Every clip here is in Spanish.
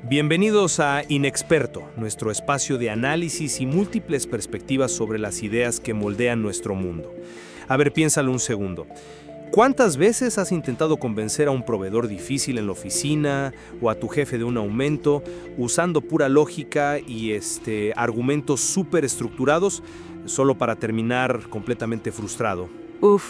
Bienvenidos a Inexperto, nuestro espacio de análisis y múltiples perspectivas sobre las ideas que moldean nuestro mundo. A ver, piénsalo un segundo. ¿Cuántas veces has intentado convencer a un proveedor difícil en la oficina o a tu jefe de un aumento usando pura lógica y argumentos súper estructurados solo para terminar completamente frustrado?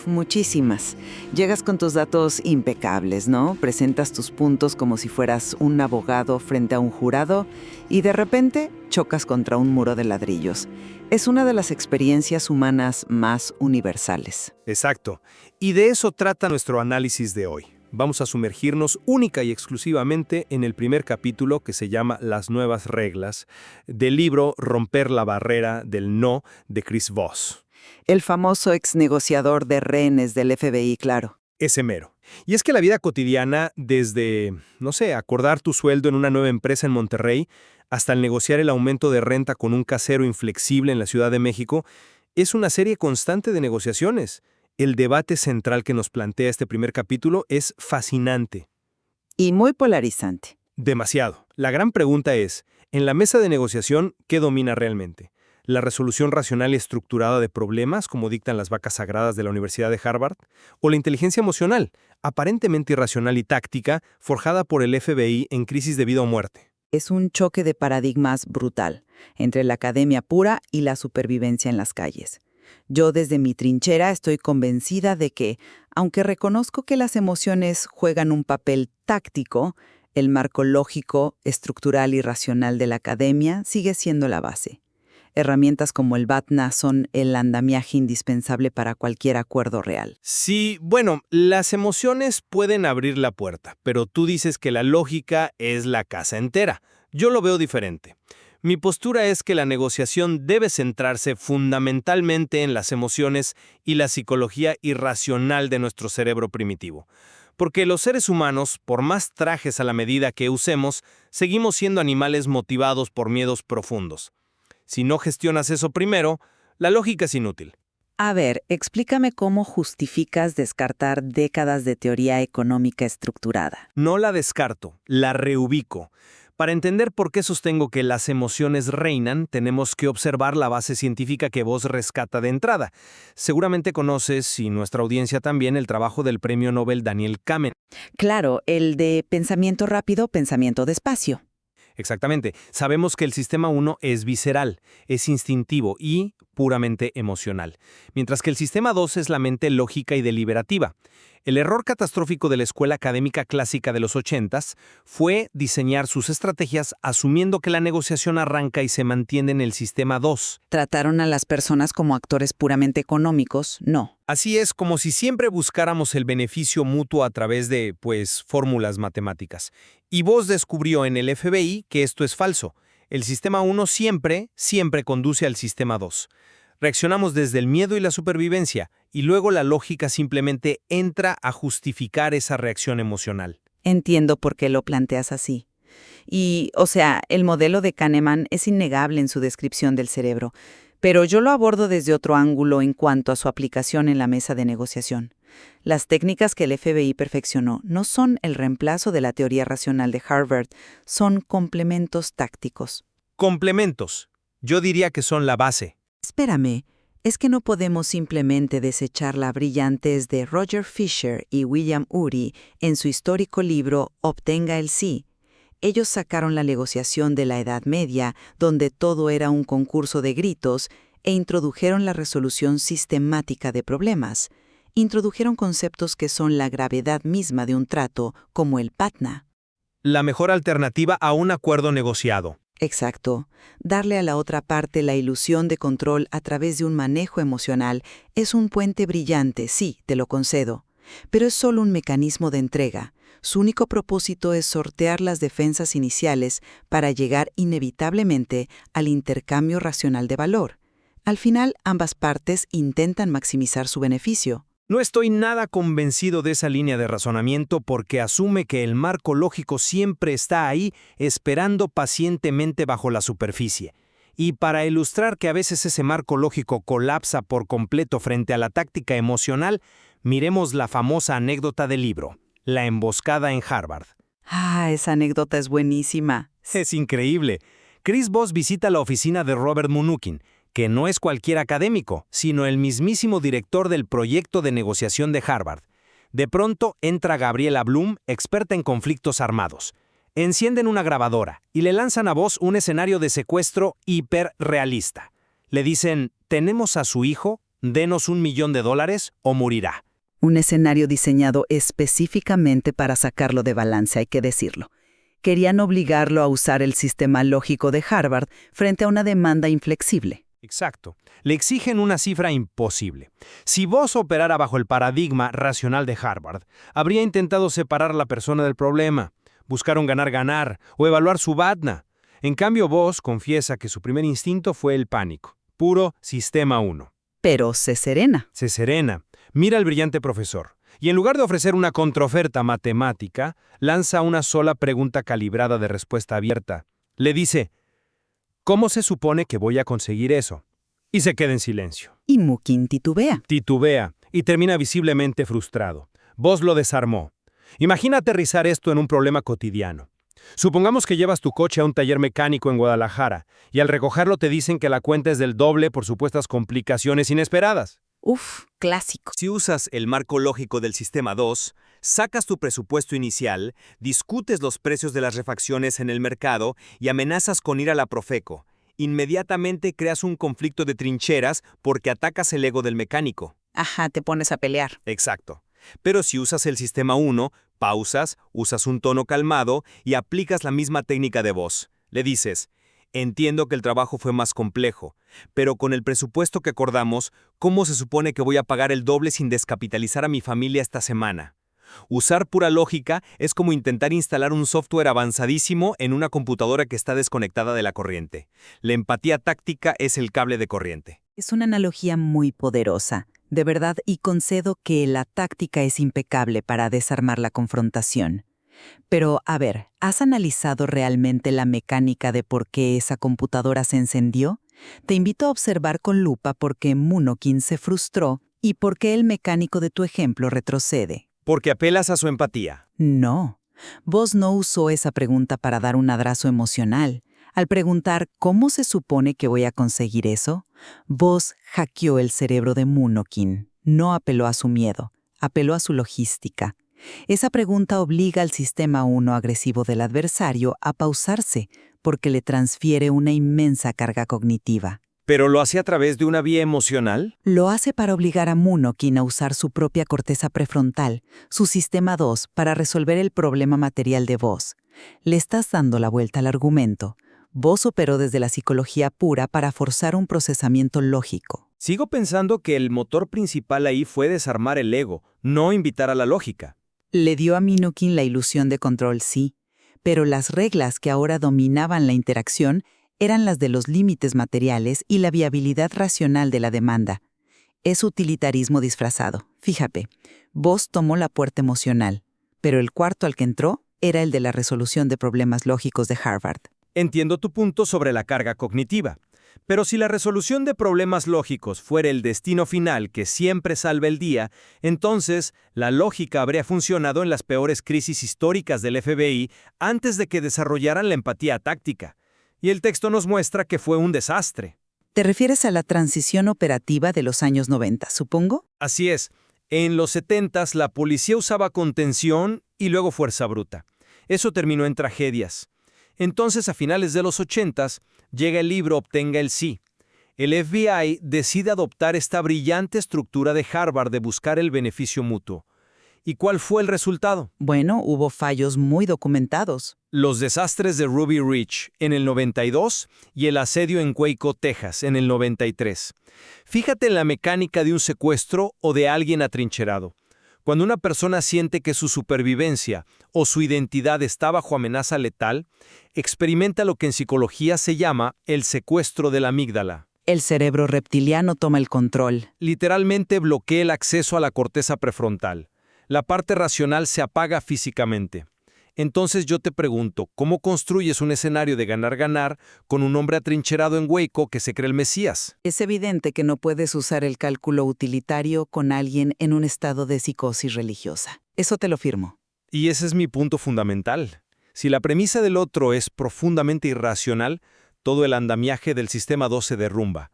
Muchísimas. Llegas con tus datos impecables, ¿no? Presentas tus puntos como si fueras un abogado frente a un jurado y de repente chocas contra un muro de ladrillos. Es una de las experiencias humanas más universales. Exacto. Y de eso trata nuestro análisis de hoy. Vamos a sumergirnos única y exclusivamente en el primer capítulo que se llama Las nuevas reglas, del libro Romper la barrera del no de Chris Voss. El famoso ex negociador de rehenes del FBI, claro. Ese mero. Y es que la vida cotidiana, desde, acordar tu sueldo en una nueva empresa en Monterrey, hasta el negociar el aumento de renta con un casero inflexible en la Ciudad de México, es una serie constante de negociaciones. El debate central que nos plantea este primer capítulo es fascinante. Y muy polarizante. Demasiado. La gran pregunta es, en la mesa de negociación, ¿qué domina realmente? ¿La resolución racional y estructurada de problemas, como dictan las vacas sagradas de la Universidad de Harvard? ¿O la inteligencia emocional, aparentemente irracional y táctica, forjada por el FBI en crisis de vida o muerte? Es un choque de paradigmas brutal entre la academia pura y la supervivencia en las calles. Yo desde mi trinchera estoy convencida de que, aunque reconozco que las emociones juegan un papel táctico, el marco lógico, estructural y racional de la academia sigue siendo la base. Herramientas como el BATNA son el andamiaje indispensable para cualquier acuerdo real. Sí, bueno, las emociones pueden abrir la puerta, pero tú dices que la lógica es la casa entera. Yo lo veo diferente. Mi postura es que la negociación debe centrarse fundamentalmente en las emociones y la psicología irracional de nuestro cerebro primitivo. Porque los seres humanos, por más trajes a la medida que usemos, seguimos siendo animales motivados por miedos profundos. Si no gestionas eso primero, la lógica es inútil. A ver, explícame cómo justificas descartar décadas de teoría económica estructurada. No la descarto, la reubico. Para entender por qué sostengo que las emociones reinan, tenemos que observar la base científica que Voss rescata de entrada. Seguramente conoces, y nuestra audiencia también, el trabajo del premio Nobel Daniel Kahneman. Claro, el de pensamiento rápido, pensamiento despacio. Exactamente. Sabemos que el sistema 1 es visceral, es instintivo y puramente emocional, mientras que el sistema 2 es la mente lógica y deliberativa. El error catastrófico de la escuela académica clásica de los 80s fue diseñar sus estrategias asumiendo que la negociación arranca y se mantiene en el sistema 2. ¿Trataron a las personas como actores puramente económicos? No. Así es, como si siempre buscáramos el beneficio mutuo a través de, fórmulas matemáticas. Y Voss descubrió en el FBI que esto es falso. El sistema 1 siempre conduce al sistema 2. Reaccionamos desde el miedo y la supervivencia, y luego la lógica simplemente entra a justificar esa reacción emocional. Entiendo por qué lo planteas así. Y, el modelo de Kahneman es innegable en su descripción del cerebro, pero yo lo abordo desde otro ángulo en cuanto a su aplicación en la mesa de negociación. Las técnicas que el FBI perfeccionó no son el reemplazo de la teoría racional de Harvard, son complementos tácticos. Complementos. Yo diría que son la base. Espérame, ¿es que no podemos simplemente desechar la brillantez de Roger Fisher y William Ury en su histórico libro Obtenga el sí? Ellos sacaron la negociación de la Edad Media, donde todo era un concurso de gritos, e introdujeron la resolución sistemática de problemas. Introdujeron conceptos que son la gravedad misma de un trato, como el BATNA. La mejor alternativa a un acuerdo negociado. Exacto. Darle a la otra parte la ilusión de control a través de un manejo emocional es un puente brillante, sí, te lo concedo. Pero es solo un mecanismo de entrega. Su único propósito es sortear las defensas iniciales para llegar inevitablemente al intercambio racional de valor. Al final, ambas partes intentan maximizar su beneficio. No estoy nada convencido de esa línea de razonamiento porque asume que el marco lógico siempre está ahí esperando pacientemente bajo la superficie. Y para ilustrar que a veces ese marco lógico colapsa por completo frente a la táctica emocional, miremos la famosa anécdota del libro, La emboscada en Harvard. Esa anécdota es buenísima. Es increíble. Chris Voss visita la oficina de Robert Mnuchin, que no es cualquier académico, sino el mismísimo director del proyecto de negociación de Harvard. De pronto entra Gabriela Bloom, experta en conflictos armados. Encienden una grabadora y le lanzan a Voss un escenario de secuestro hiperrealista. Le dicen, tenemos a su hijo, denos $1 millón o morirá. Un escenario diseñado específicamente para sacarlo de balance, hay que decirlo. Querían obligarlo a usar el sistema lógico de Harvard frente a una demanda inflexible. Exacto. Le exigen una cifra imposible. Si Voss operara bajo el paradigma racional de Harvard, habría intentado separar a la persona del problema, buscar un ganar-ganar o evaluar su BATNA. En cambio, Voss confiesa que su primer instinto fue el pánico. Puro sistema 1. Pero se serena. Se serena, mira al brillante profesor, y en lugar de ofrecer una contraoferta matemática, lanza una sola pregunta calibrada de respuesta abierta. Le dice, ¿cómo se supone que voy a conseguir eso? Y se queda en silencio. Y Mnuchin titubea. Titubea, y termina visiblemente frustrado. Voss lo desarmó. Imagina aterrizar esto en un problema cotidiano. Supongamos que llevas tu coche a un taller mecánico en Guadalajara, y al recogerlo te dicen que la cuenta es del doble por supuestas complicaciones inesperadas. Uf, clásico. Si usas el marco lógico del sistema 2, sacas tu presupuesto inicial, discutes los precios de las refacciones en el mercado y amenazas con ir a la Profeco. Inmediatamente creas un conflicto de trincheras porque atacas el ego del mecánico. Ajá, te pones a pelear. Exacto. Pero si usas el sistema 1, pausas, usas un tono calmado y aplicas la misma técnica de voz. Le dices, entiendo que el trabajo fue más complejo, pero con el presupuesto que acordamos, ¿cómo se supone que voy a pagar el doble sin descapitalizar a mi familia esta semana? Usar pura lógica es como intentar instalar un software avanzadísimo en una computadora que está desconectada de la corriente. La empatía táctica es el cable de corriente. Es una analogía muy poderosa, de verdad, y concedo que la táctica es impecable para desarmar la confrontación. Pero, a ver, ¿has analizado realmente la mecánica de por qué esa computadora se encendió? Te invito a observar con lupa por qué Mnuchin se frustró y por qué el mecánico de tu ejemplo retrocede. Porque apelas a su empatía. No, Voss no usó esa pregunta para dar un abrazo emocional. Al preguntar ¿cómo se supone que voy a conseguir eso?, Voss hackeó el cerebro de Mnuchin. No apeló a su miedo, apeló a su logística. Esa pregunta obliga al sistema 1 agresivo del adversario a pausarse, porque le transfiere una inmensa carga cognitiva. ¿Pero lo hace a través de una vía emocional? Lo hace para obligar a Mnuchin a usar su propia corteza prefrontal, su sistema 2, para resolver el problema material de Voss. Le estás dando la vuelta al argumento. Voss operó desde la psicología pura para forzar un procesamiento lógico. Sigo pensando que el motor principal ahí fue desarmar el ego, no invitar a la lógica. Le dio a Mnuchin la ilusión de control, sí, pero las reglas que ahora dominaban la interacción eran las de los límites materiales y la viabilidad racional de la demanda. Es utilitarismo disfrazado. Fíjate, Voss tomó la puerta emocional, pero el cuarto al que entró era el de la resolución de problemas lógicos de Harvard. Entiendo tu punto sobre la carga cognitiva, pero si la resolución de problemas lógicos fuera el destino final que siempre salva el día, entonces la lógica habría funcionado en las peores crisis históricas del FBI antes de que desarrollaran la empatía táctica. Y el texto nos muestra que fue un desastre. ¿Te refieres a la transición operativa de los años 90, supongo? Así es. En los 70s la policía usaba contención y luego fuerza bruta. Eso terminó en tragedias. Entonces, a finales de los 80s, llega el libro Obtenga el sí. El FBI decide adoptar esta brillante estructura de Harvard de buscar el beneficio mutuo. ¿Y cuál fue el resultado? Bueno, hubo fallos muy documentados. Los desastres de Ruby Ridge en el 92 y el asedio en Waco, Texas, en el 93. Fíjate en la mecánica de un secuestro o de alguien atrincherado. Cuando una persona siente que su supervivencia o su identidad está bajo amenaza letal, experimenta lo que en psicología se llama el secuestro de la amígdala. El cerebro reptiliano toma el control. Literalmente bloquea el acceso a la corteza prefrontal. La parte racional se apaga físicamente. Entonces yo te pregunto, ¿cómo construyes un escenario de ganar-ganar con un hombre atrincherado en Waco que se cree el Mesías? Es evidente que no puedes usar el cálculo utilitario con alguien en un estado de psicosis religiosa. Eso te lo firmo. Y ese es mi punto fundamental. Si la premisa del otro es profundamente irracional, todo el andamiaje del sistema 2 se derrumba.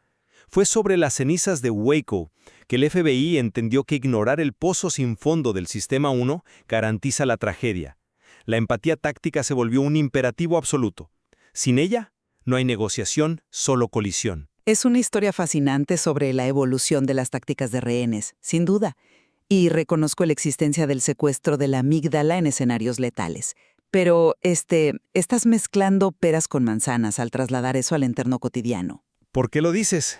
Fue sobre las cenizas de Waco que el FBI entendió que ignorar el pozo sin fondo del sistema 1 garantiza la tragedia. La empatía táctica se volvió un imperativo absoluto. Sin ella, no hay negociación, solo colisión. Es una historia fascinante sobre la evolución de las tácticas de rehenes, sin duda. Y reconozco la existencia del secuestro de la amígdala en escenarios letales. Pero, estás mezclando peras con manzanas al trasladar eso al entorno cotidiano. ¿Por qué lo dices?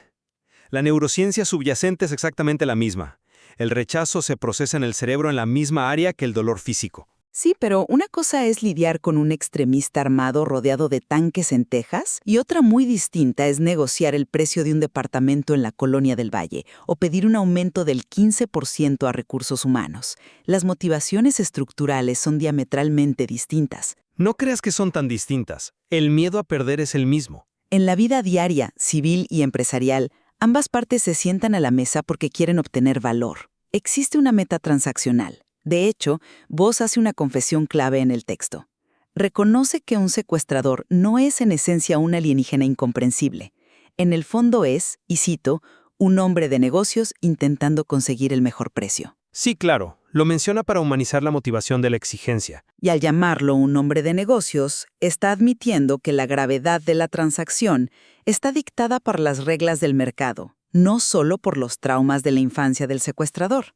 La neurociencia subyacente es exactamente la misma. El rechazo se procesa en el cerebro en la misma área que el dolor físico. Sí, pero una cosa es lidiar con un extremista armado rodeado de tanques en Texas y otra muy distinta es negociar el precio de un departamento en la Colonia del Valle o pedir un aumento del 15% a recursos humanos. Las motivaciones estructurales son diametralmente distintas. No creas que son tan distintas. El miedo a perder es el mismo. En la vida diaria, civil y empresarial, ambas partes se sientan a la mesa porque quieren obtener valor. Existe una meta transaccional. De hecho, Voss hace una confesión clave en el texto. Reconoce que un secuestrador no es en esencia un alienígena incomprensible. En el fondo es, y cito, un hombre de negocios intentando conseguir el mejor precio. Sí, claro. Lo menciona para humanizar la motivación de la exigencia. Y al llamarlo un hombre de negocios, está admitiendo que la gravedad de la transacción está dictada por las reglas del mercado, no solo por los traumas de la infancia del secuestrador.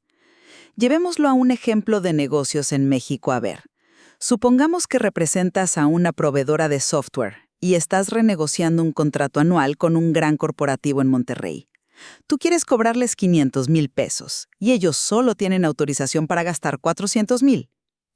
Llevémoslo a un ejemplo de negocios en México a ver. Supongamos que representas a una proveedora de software y estás renegociando un contrato anual con un gran corporativo en Monterrey. Tú quieres cobrarles 500,000 pesos y ellos solo tienen autorización para gastar 400,000.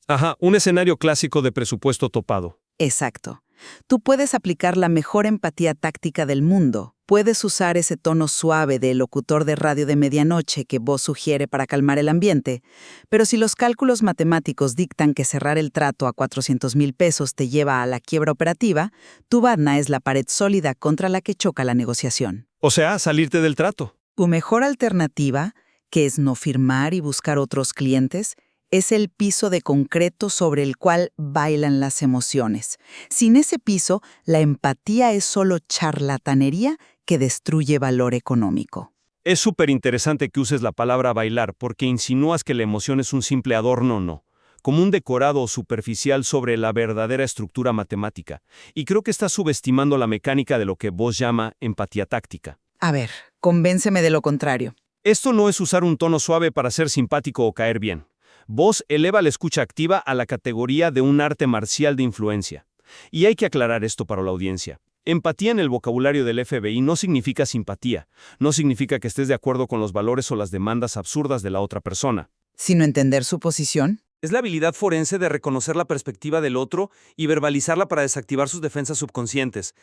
Ajá, un escenario clásico de presupuesto topado. Exacto. Tú puedes aplicar la mejor empatía táctica del mundo. Puedes usar ese tono suave del locutor de radio de medianoche que Voss sugiere para calmar el ambiente. Pero si los cálculos matemáticos dictan que cerrar el trato a 400,000 pesos te lleva a la quiebra operativa, tu badna es la pared sólida contra la que choca la negociación. O sea, salirte del trato. Tu mejor alternativa, que es no firmar y buscar otros clientes, es el piso de concreto sobre el cual bailan las emociones. Sin ese piso, la empatía es solo charlatanería que destruye valor económico. Es súper interesante que uses la palabra bailar porque insinúas que la emoción es un simple adorno, no, como un decorado superficial sobre la verdadera estructura matemática. Y creo que estás subestimando la mecánica de lo que Voss llama empatía táctica. A ver, convénceme de lo contrario. Esto no es usar un tono suave para ser simpático o caer bien. Voss eleva la escucha activa a la categoría de un arte marcial de influencia. Y hay que aclarar esto para la audiencia. Empatía en el vocabulario del FBI no significa simpatía, no significa que estés de acuerdo con los valores o las demandas absurdas de la otra persona. ¿Sino entender su posición? Es la habilidad forense de reconocer la perspectiva del otro y verbalizarla para desactivar sus defensas subconscientes.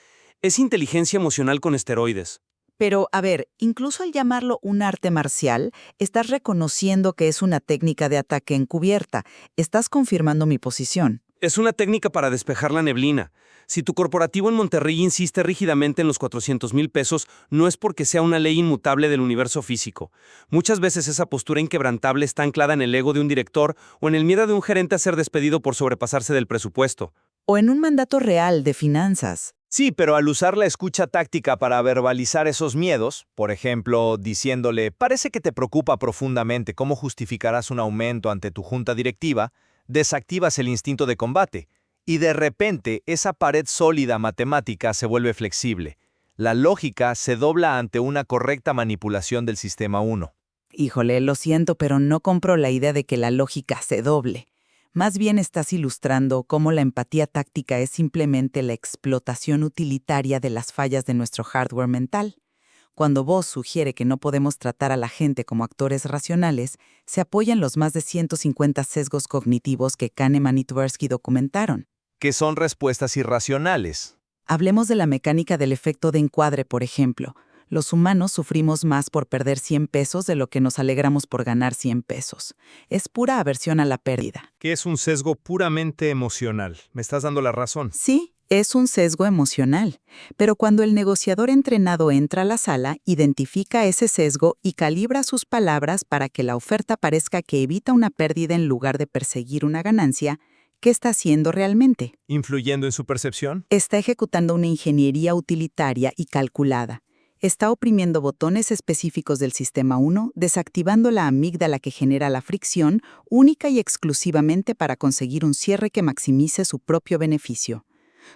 Es inteligencia emocional con esteroides. Pero, a ver, incluso al llamarlo un arte marcial, estás reconociendo que es una técnica de ataque encubierta. Estás confirmando mi posición. Es una técnica para despejar la neblina. Si tu corporativo en Monterrey insiste rígidamente en los 400,000 pesos, no es porque sea una ley inmutable del universo físico. Muchas veces esa postura inquebrantable está anclada en el ego de un director o en el miedo de un gerente a ser despedido por sobrepasarse del presupuesto. O en un mandato real de finanzas. Sí, pero al usar la escucha táctica para verbalizar esos miedos, por ejemplo, diciéndole, parece que te preocupa profundamente cómo justificarás un aumento ante tu junta directiva, desactivas el instinto de combate, y de repente esa pared sólida matemática se vuelve flexible. La lógica se dobla ante una correcta manipulación del sistema 1. Híjole, lo siento, pero no compro la idea de que la lógica se doble. Más bien estás ilustrando cómo la empatía táctica es simplemente la explotación utilitaria de las fallas de nuestro hardware mental. Cuando Voss sugiere que no podemos tratar a la gente como actores racionales, se apoyan los más de 150 sesgos cognitivos que Kahneman y Tversky documentaron. Que son respuestas irracionales. Hablemos de la mecánica del efecto de encuadre, por ejemplo. Los humanos sufrimos más por perder 100 pesos de lo que nos alegramos por ganar 100 pesos. Es pura aversión a la pérdida. Que es un sesgo puramente emocional. Me estás dando la razón. Sí, es un sesgo emocional. Pero cuando el negociador entrenado entra a la sala, identifica ese sesgo y calibra sus palabras para que la oferta parezca que evita una pérdida en lugar de perseguir una ganancia, ¿Qué está haciendo realmente? ¿Influyendo en su percepción? Está ejecutando una ingeniería utilitaria y calculada. Está oprimiendo botones específicos del sistema 1, desactivando la amígdala que genera la fricción, única y exclusivamente para conseguir un cierre que maximice su propio beneficio.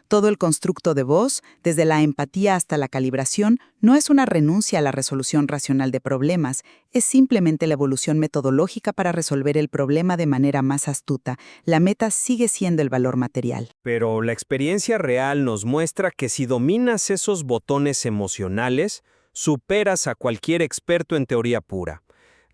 Todo el constructo de voz, desde la empatía hasta la calibración, no es una renuncia a la resolución racional de problemas, es simplemente la evolución metodológica para resolver el problema de manera más astuta. La meta sigue siendo el valor material. Pero la experiencia real nos muestra que si dominas esos botones emocionales, superas a cualquier experto en teoría pura.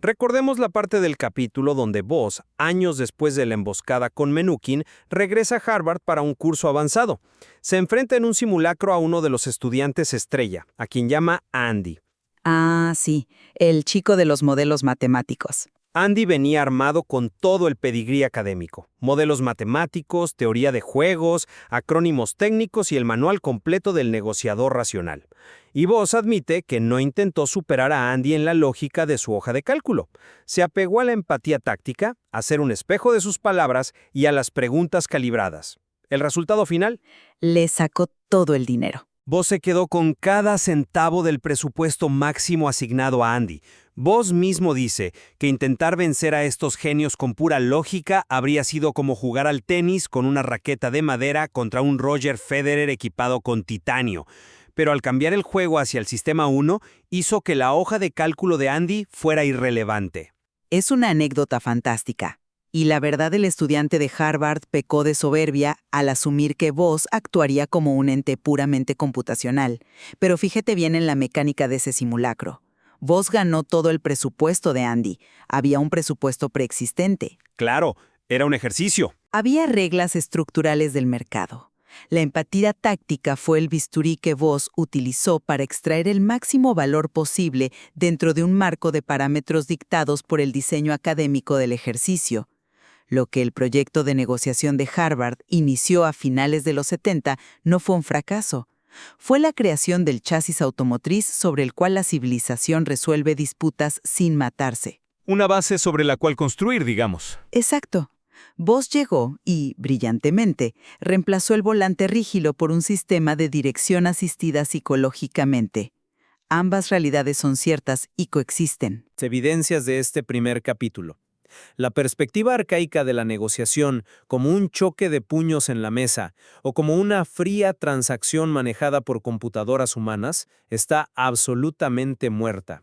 Recordemos la parte del capítulo donde Voss, años después de la emboscada con Menuhin, regresa a Harvard para un curso avanzado. Se enfrenta en un simulacro a uno de los estudiantes estrella, a quien llama Andy. Ah, sí, el chico de los modelos matemáticos. Andy venía armado con todo el pedigrí académico, modelos matemáticos, teoría de juegos, acrónimos técnicos y el manual completo del negociador racional. Y Voss admite que no intentó superar a Andy en la lógica de su hoja de cálculo. Se apegó a la empatía táctica, a ser un espejo de sus palabras y a las preguntas calibradas. ¿El resultado final? Le sacó todo el dinero. Voss se quedó con cada centavo del presupuesto máximo asignado a Andy. Voss mismo dice que intentar vencer a estos genios con pura lógica habría sido como jugar al tenis con una raqueta de madera contra un Roger Federer equipado con titanio. Pero al cambiar el juego hacia el sistema 1, hizo que la hoja de cálculo de Andy fuera irrelevante. Es una anécdota fantástica. Y la verdad, el estudiante de Harvard pecó de soberbia al asumir que Voss actuaría como un ente puramente computacional. Pero fíjate bien en la mecánica de ese simulacro. Voss ganó todo el presupuesto de Andy. Había un presupuesto preexistente. Claro, era un ejercicio. Había reglas estructurales del mercado. La empatía táctica fue el bisturí que Voss utilizó para extraer el máximo valor posible dentro de un marco de parámetros dictados por el diseño académico del ejercicio. Lo que el proyecto de negociación de Harvard inició a finales de los 70 no fue un fracaso. Fue la creación del chasis automotriz sobre el cual la civilización resuelve disputas sin matarse. Una base sobre la cual construir, digamos. Exacto. Voss llegó y, brillantemente, reemplazó el volante rígido por un sistema de dirección asistida psicológicamente. Ambas realidades son ciertas y coexisten. Evidencias de este primer capítulo. La perspectiva arcaica de la negociación como un choque de puños en la mesa o como una fría transacción manejada por computadoras humanas está absolutamente muerta.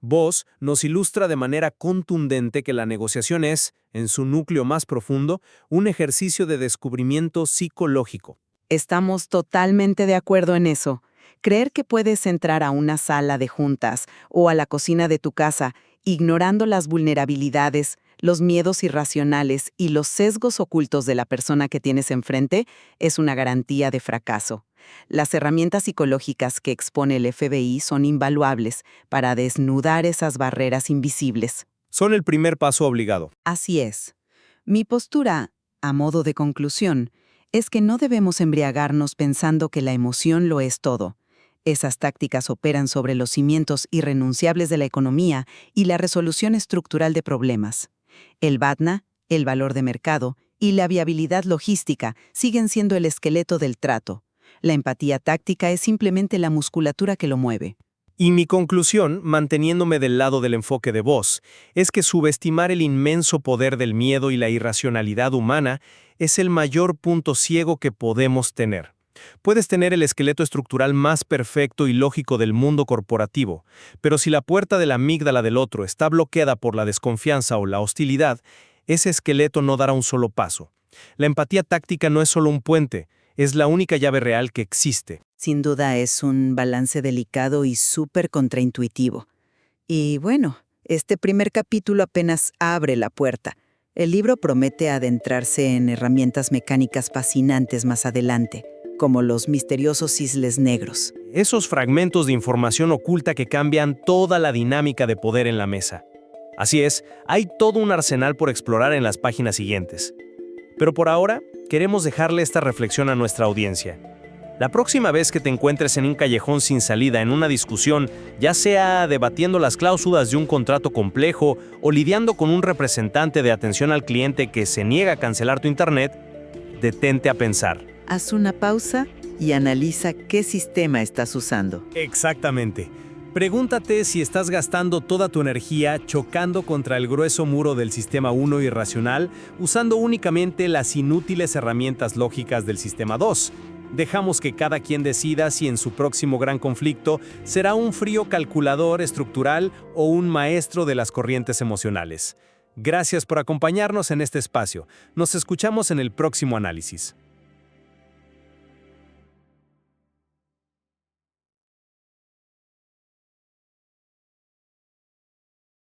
Voss nos ilustra de manera contundente que la negociación es, en su núcleo más profundo, un ejercicio de descubrimiento psicológico. Estamos totalmente de acuerdo en eso. Creer que puedes entrar a una sala de juntas o a la cocina de tu casa ignorando las vulnerabilidades, los miedos irracionales y los sesgos ocultos de la persona que tienes enfrente es una garantía de fracaso. Las herramientas psicológicas que expone el FBI son invaluables para desnudar esas barreras invisibles. Son el primer paso obligado. Así es. Mi postura, a modo de conclusión, es que no debemos embriagarnos pensando que la emoción lo es todo. Esas tácticas operan sobre los cimientos irrenunciables de la economía y la resolución estructural de problemas. El BATNA, el valor de mercado y la viabilidad logística siguen siendo el esqueleto del trato. La empatía táctica es simplemente la musculatura que lo mueve. Y mi conclusión, manteniéndome del lado del enfoque de Voss, es que subestimar el inmenso poder del miedo y la irracionalidad humana es el mayor punto ciego que podemos tener. Puedes tener el esqueleto estructural más perfecto y lógico del mundo corporativo, pero si la puerta de la amígdala del otro está bloqueada por la desconfianza o la hostilidad, ese esqueleto no dará un solo paso. La empatía táctica no es solo un puente, es la única llave real que existe. Sin duda es un balance delicado y súper contraintuitivo. Y bueno, este primer capítulo apenas abre la puerta. El libro promete adentrarse en herramientas mecánicas fascinantes más adelante, como los misteriosos cisnes negros. Esos fragmentos de información oculta que cambian toda la dinámica de poder en la mesa. Así es, hay todo un arsenal por explorar en las páginas siguientes. Pero por ahora, queremos dejarle esta reflexión a nuestra audiencia. La próxima vez que te encuentres en un callejón sin salida en una discusión, ya sea debatiendo las cláusulas de un contrato complejo o lidiando con un representante de atención al cliente que se niega a cancelar tu internet, detente a pensar. Haz una pausa y analiza qué sistema estás usando. Exactamente. Pregúntate si estás gastando toda tu energía chocando contra el grueso muro del sistema 1 irracional, usando únicamente las inútiles herramientas lógicas del sistema 2. Dejamos que cada quien decida si en su próximo gran conflicto será un frío calculador estructural o un maestro de las corrientes emocionales. Gracias por acompañarnos en este espacio. Nos escuchamos en el próximo análisis.